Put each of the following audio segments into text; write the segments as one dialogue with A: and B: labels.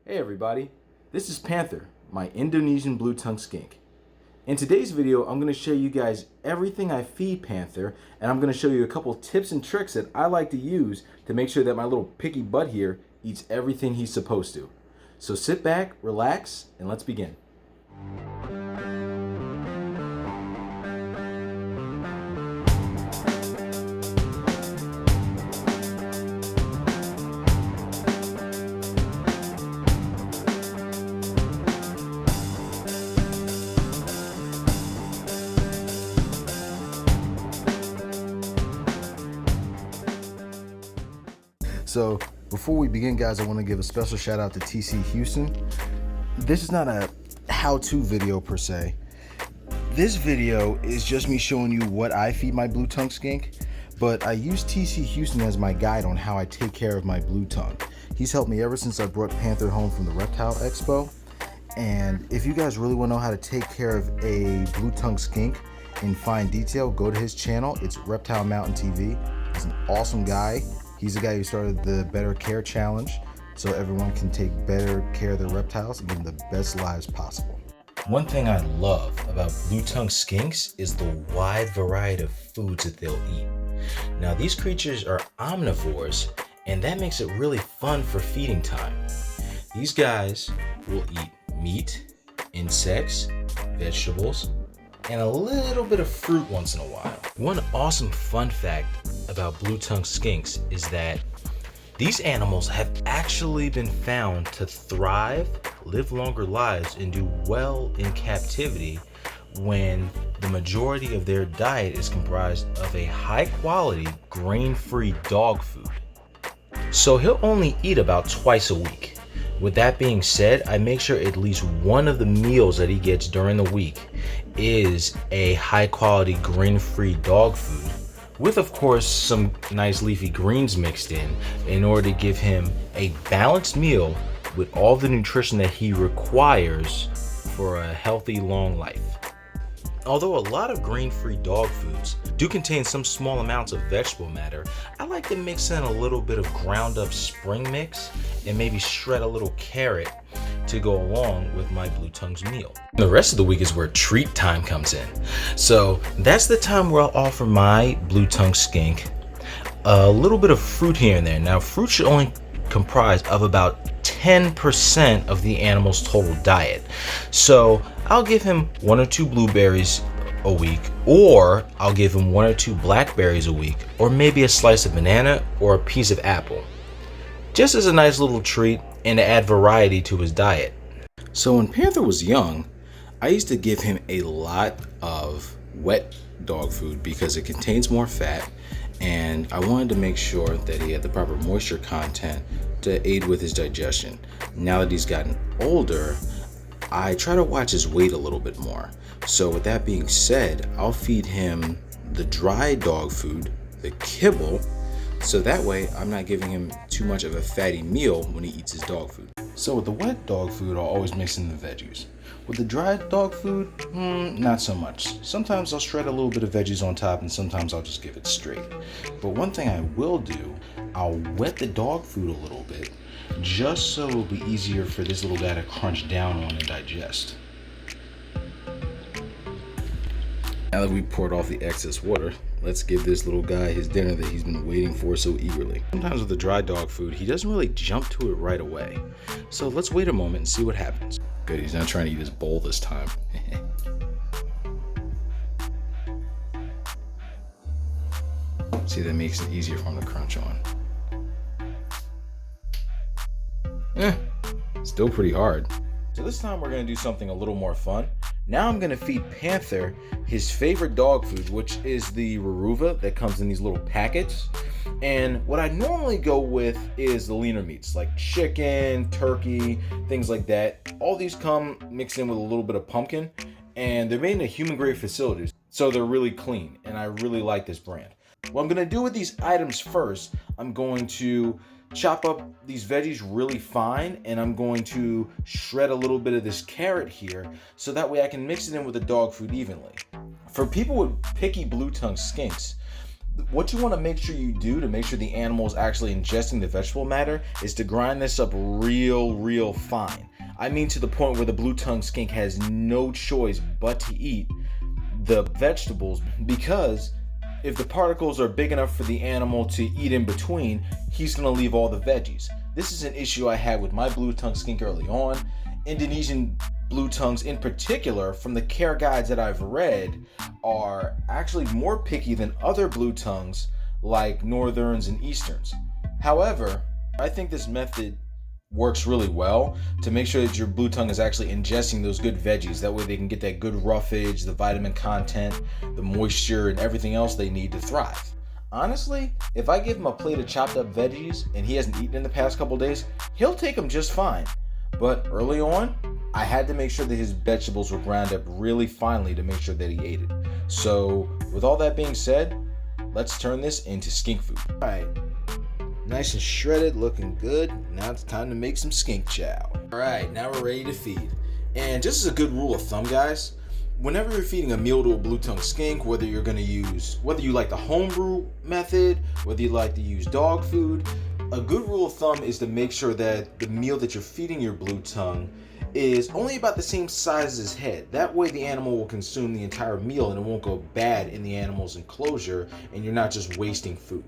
A: Hey everybody, this is Panther, my Indonesian blue-tongued skink. In today's video, I'm going to show you guys everything I feed Panther, and I'm going to show you a couple tips and tricks that I like to use to make sure that my little picky butt here eats everything he's supposed to. So sit back, relax, and let's begin. So before we begin, guys, I want to give a special shout out to TC Houston. This is not a how-to video per se. This video is just me showing you what I feed my blue tongue skink, but I use TC Houston as my guide on how I take care of my blue tongue. He's helped me ever since I brought Panther home from the Reptile Expo. And if you guys really want to know how to take care of a blue tongue skink in fine detail, go to his channel. It's Reptile Mountain TV. He's an awesome guy. He's the guy who started the Better Care Challenge, so everyone can take better care of their reptiles and give them the best lives possible. One thing I love about blue-tongued skinks is the wide variety of foods that they'll eat. Now, these creatures are omnivores, and that makes it really fun for feeding time. These guys will eat meat, insects, vegetables, and a little bit of fruit once in a while. One awesome fun fact about blue-tongued skinks is that these animals have actually been found to thrive, live longer lives, and do well in captivity when the majority of their diet is comprised of a high-quality, grain-free dog food. So he'll only eat about twice a week. With that being said, I make sure at least one of the meals that he gets during the week is a high-quality, grain-free dog food, with of course some nice leafy greens mixed in order to give him a balanced meal with all the nutrition that he requires for a healthy, long life. Although a lot of grain-free dog foods do contain some small amounts of vegetable matter, I like to mix in a little bit of ground up spring mix and maybe shred a little carrot to go along with my blue tongue's meal. The rest of the week is where treat time comes in. So that's the time where I'll offer my blue tongue skink a little bit of fruit here and there. Now, fruit should only comprise of about 10% of the animal's total diet. So I'll give him 1 or 2 blueberries a week, or I'll give him 1 or 2 blackberries a week, or maybe a slice of banana or a piece of apple, just as a nice little treat and to add variety to his diet. So when Panther was young, I used to give him a lot of wet dog food because it contains more fat, and I wanted to make sure that he had the proper moisture content to aid with his digestion. Now that he's gotten older, I try to watch his weight a little bit more. So with that being said, I'll feed him the dry dog food, the kibble, so that way I'm not giving him too much of a fatty meal when he eats his dog food. So with the wet dog food, I'll always mix in the veggies. With the dry dog food, not so much. Sometimes I'll shred a little bit of veggies on top, and sometimes I'll just give it straight. But one thing I will do, I'll wet the dog food a little bit, just so it'll be easier for this little guy to crunch down on and digest. Now that we've poured off the excess water, let's give this little guy his dinner that he's been waiting for so eagerly. Sometimes with the dry dog food, he doesn't really jump to it right away. So let's wait a moment and see what happens. Good, he's not trying to eat his bowl this time. See, that makes it easier for him to crunch on. Still pretty hard. So this time we're gonna do something a little more fun. Now I'm gonna feed Panther his favorite dog food, which is the Raruva that comes in these little packets. And what I normally go with is the leaner meats, like chicken, turkey, things like that. All these come mixed in with a little bit of pumpkin, and they're made in a human-grade facilities, so they're really clean, and I really like this brand. What I'm gonna do with these items first, I'm going to chop up these veggies really fine, and I'm going to shred a little bit of this carrot here so that way I can mix it in with the dog food evenly. For people with picky blue tongue skinks, What you want to make sure you do to make sure the animal is actually ingesting the vegetable matter is to grind this up real fine. I mean to the point where the blue-tongued skink has no choice but to eat the vegetables, because if the particles are big enough for the animal to eat in between, he's going to leave all the veggies. This is an issue I had with my blue-tongued skink early on. Indonesian blue tongues in particular, from the care guides that I've read, are actually more picky than other blue tongues like northerns and easterns. However, I think this method works really well to make sure that your blue tongue is actually ingesting those good veggies. That way they can get that good roughage, the vitamin content, the moisture, and everything else they need to thrive. Honestly, if I give him a plate of chopped up veggies and he hasn't eaten in the past couple days, he'll take them just fine. But early on, I had to make sure that his vegetables were ground up really finely to make sure that he ate it. So with all that being said, let's turn this into skink food. All right, nice and shredded, looking good. Now it's time to make some skink chow. All right, now we're ready to feed. And just as a good rule of thumb, guys, whenever you're feeding a meal to a blue-tongued skink, whether you like the homebrew method, whether you like to use dog food, a good rule of thumb is to make sure that the meal that you're feeding your blue tongue is only about the same size as his head. That way the animal will consume the entire meal and it won't go bad in the animal's enclosure, and you're not just wasting food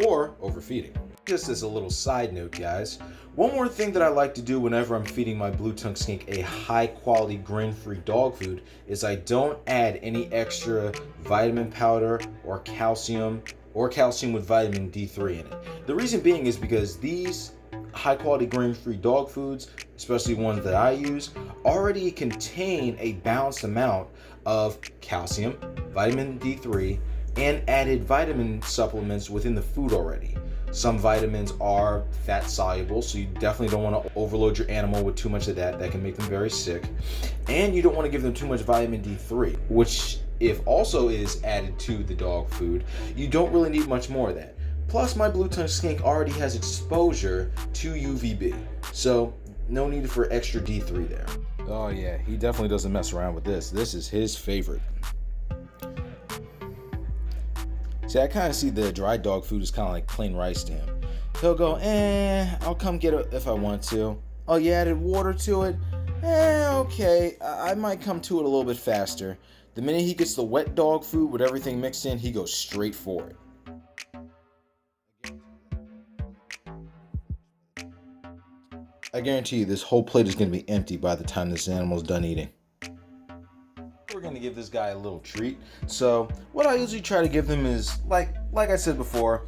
A: or overfeeding. Just as a little side note, guys, one more thing that I like to do whenever I'm feeding my blue-tongued skink a high-quality grain-free dog food is I don't add any extra vitamin powder or calcium with vitamin D3 in it. The reason being is because these high-quality grain-free dog foods, especially ones that I use, already contain a balanced amount of calcium, vitamin D3, and added vitamin supplements within the food already. Some vitamins are fat soluble, so you definitely don't want to overload your animal with too much of that. That can make them very sick. And you don't want to give them too much vitamin D3, which if also is added to the dog food, you don't really need much more of that. Plus, my blue-tongued skink already has exposure to UVB, so no need for extra D3 there. Oh yeah, he definitely doesn't mess around with this. This is his favorite. See, I kind of see the dry dog food as kind of like plain rice to him. He'll go, I'll come get it if I want to. Oh, you added water to it? Okay, I might come to it a little bit faster. The minute he gets the wet dog food with everything mixed in, he goes straight for it. I guarantee you this whole plate is going to be empty by the time this animal's done eating. We're going to give this guy a little treat. So what I usually try to give them is, like I said before,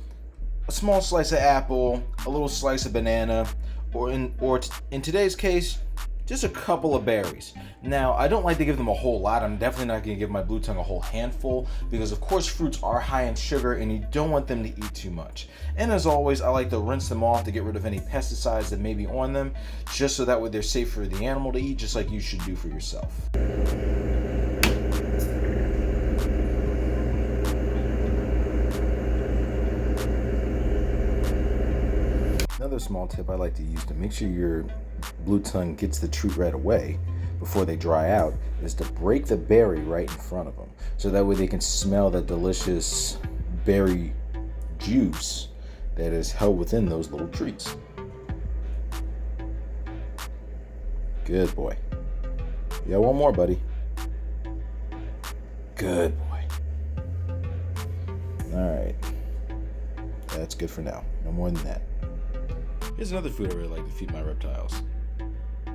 A: a small slice of apple, a little slice of banana, or in today's case, just a couple of berries. Now, I don't like to give them a whole lot. I'm definitely not going to give my blue tongue a whole handful because, of course, fruits are high in sugar and you don't want them to eat too much. And as always, I like to rinse them off to get rid of any pesticides that may be on them, just so that way they're safe for the animal to eat, just like you should do for yourself. Another small tip I like to use to make sure your blue tongue gets the treat right away before they dry out is to break the berry right in front of them, so that way they can smell that delicious berry juice that is held within those little treats. Good boy. Yeah, one more, buddy. Good boy. All right. That's good for now. No more than that. Here's another food I really like to feed my reptiles.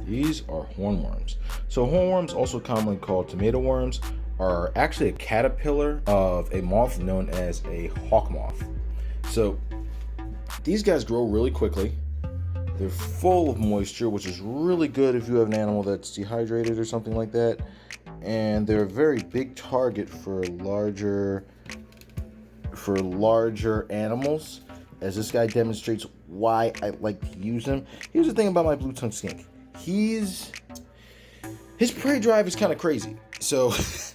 A: These are hornworms. So hornworms, also commonly called tomato worms, are actually a caterpillar of a moth known as a hawk moth. So these guys grow really quickly. They're full of moisture, which is really good if you have an animal that's dehydrated or something like that. And they're a very big target for larger animals, as this guy demonstrates why I like to use him. Here's the thing about my blue-tongued skink. His prey drive is kind of crazy. So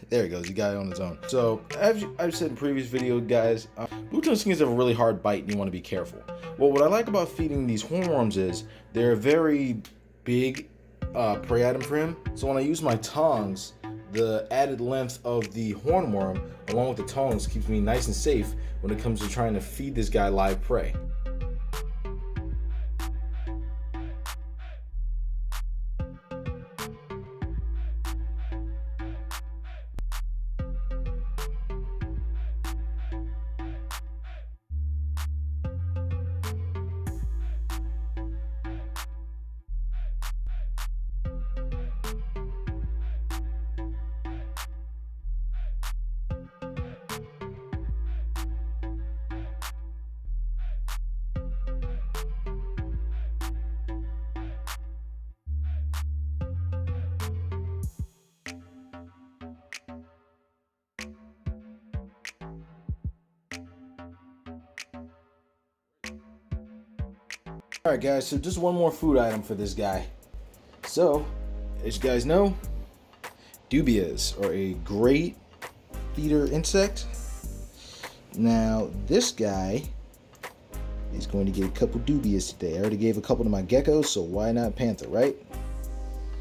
A: there he goes, he got it on his own. So as I've said in previous video, guys, blue-tongued skinks have a really hard bite and you want to be careful. Well, what I like about feeding these hornworms is they're a very big prey item for him. So when I use my tongs, the added length of the hornworm along with the tongs keeps me nice and safe when it comes to trying to feed this guy live prey. Alright guys, so just one more food item for this guy. So, as you guys know, dubias are a great feeder insect. Now, this guy is going to get a couple dubias today. I already gave a couple to my geckos, so why not panther, right?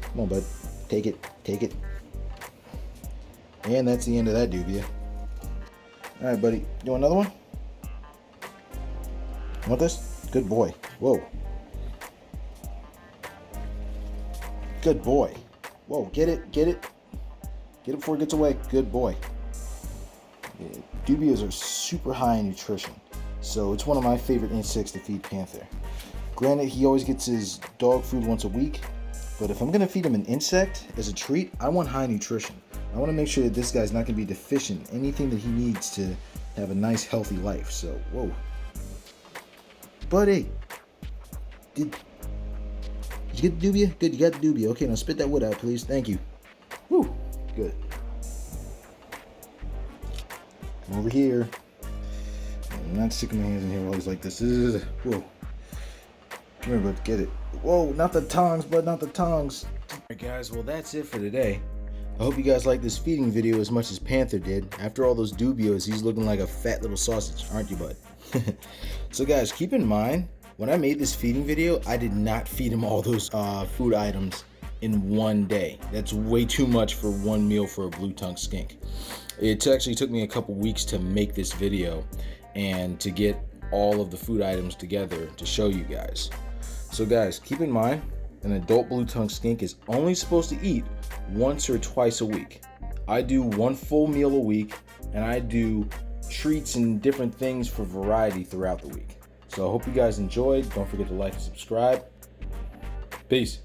A: Come on, bud. Take it. Take it. And that's the end of that dubia. Alright, buddy. You want another one? Want this? Good boy. Whoa. Good boy. Whoa, get it, get it. Get it before it gets away. Good boy. Yeah, dubias are super high in nutrition, so it's one of my favorite insects to feed panther. Granted, he always gets his dog food once a week, but if I'm going to feed him an insect as a treat, I want high nutrition. I want to make sure that this guy's not going to be deficient in anything that he needs to have a nice, healthy life. So, whoa. Buddy, did you get the dubia? Good, you got the dubia. Okay, now spit that wood out, please. Thank you. Woo, good. Come over here. I'm not sticking my hands in here always like this. Whoa. Come here, bud. Get it. Whoa, not the tongs, bud. Not the tongs. Alright, guys. Well, that's it for today. I hope you guys liked this feeding video as much as Panther did. After all those dubios, he's looking like a fat little sausage, aren't you, bud? So, guys, keep in mind, when I made this feeding video, I did not feed him all those food items in one day. That's way too much for one meal for a blue-tongued skink. It actually took me a couple weeks to make this video and to get all of the food items together to show you guys. So guys, keep in mind, an adult blue-tongued skink is only supposed to eat once or twice a week. I do one full meal a week, and I do treats and different things for variety throughout the week. So I hope you guys enjoyed. Don't forget to like and subscribe. Peace.